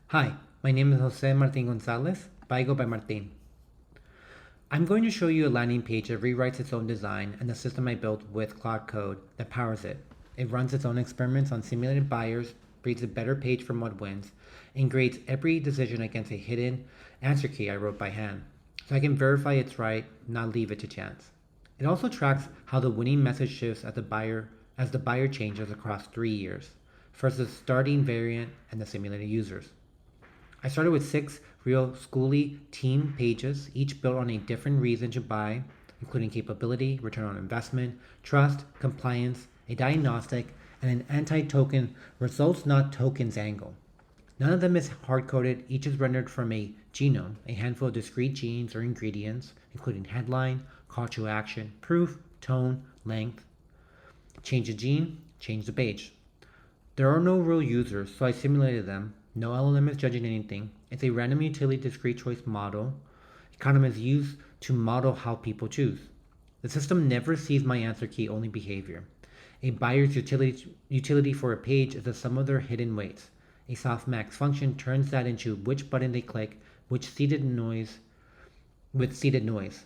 Hi, my name is Jose Martin Gonzalez, but I go by Martin. I'm going to show you a landing page that rewrites its own design and the system I built with Cloud Code that powers it. It runs its own experiments on simulated buyers, breeds a better page from what wins, and grades every decision against a hidden answer key I wrote by hand, so I can verify it's right, not leave it to chance. It also tracks how the winning message shifts as the buyer changes across 3 years, first the starting variant and the simulated users. I started with 6 real schooly team pages, each built on a different reason to buy, including capability, return on investment, trust, compliance, a diagnostic, and an anti token results not tokens angle. None of them is hard coded, each is rendered from a genome, a handful of discrete genes or ingredients, including headline, call to action, proof, tone, length. Change the gene, change the page. There are no real users, so I simulated them. No LLM is judging anything. It's a random utility discrete choice model. Economy is used to model how people choose. The system never sees my answer key, only behavior. A buyer's utility for a page is the sum of their hidden weights. A softmax function turns that into which button they click, which seeded noise with seeded noise.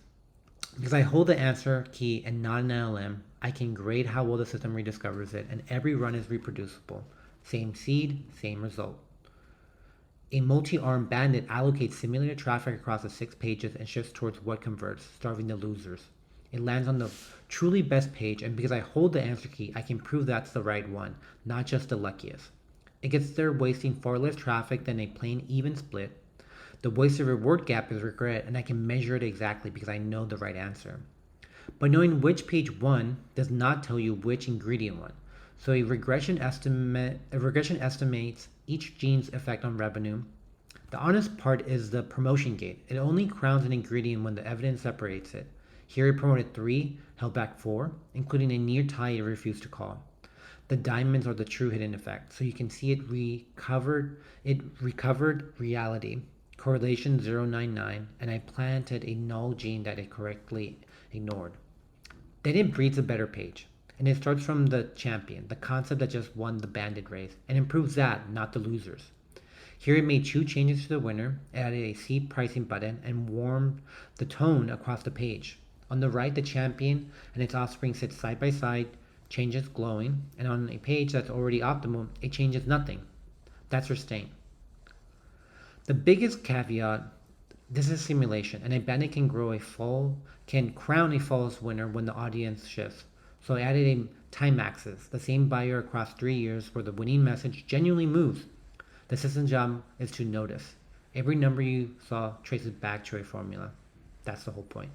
Because I hold the answer key and not an LLM, I can grade how well the system rediscovers it, and every run is reproducible. Same seed, same result. A multi-armed bandit allocates simulated traffic across the 6 pages and shifts towards what converts, starving the losers. It lands on the truly best page, and because I hold the answer key, I can prove that's the right one, not just the luckiest. It gets there wasting far less traffic than a plain even split. The wasted reward gap is regret, and I can measure it exactly because I know the right answer. But knowing which page won does not tell you which ingredient won. So a regression estimates each gene's effect on revenue. The honest part is the promotion gate. It only crowns an ingredient when the evidence separates it. Here it promoted 3, held back 4, including a near tie it refused to call. The diamonds are the true hidden effect, so you can see it recovered reality. Correlation 0.99, and I planted a null gene that it correctly ignored. Then it breeds a better page. And it starts from the champion, the concept that just won the bandit race, and improves that, not the losers. Here it made 2 changes to the winner, added a C pricing button, and warmed the tone across the page. On the right, the champion and its offspring sit side by side, changes glowing, and on a page that's already optimal, it changes nothing. That's restraint. The biggest caveat, this is simulation, and a bandit can crown a false winner when the audience shifts. So I added a time axis, the same buyer across 3 years where the winning message genuinely moves. The system's job is to notice. Every number you saw traces back to a formula. That's the whole point.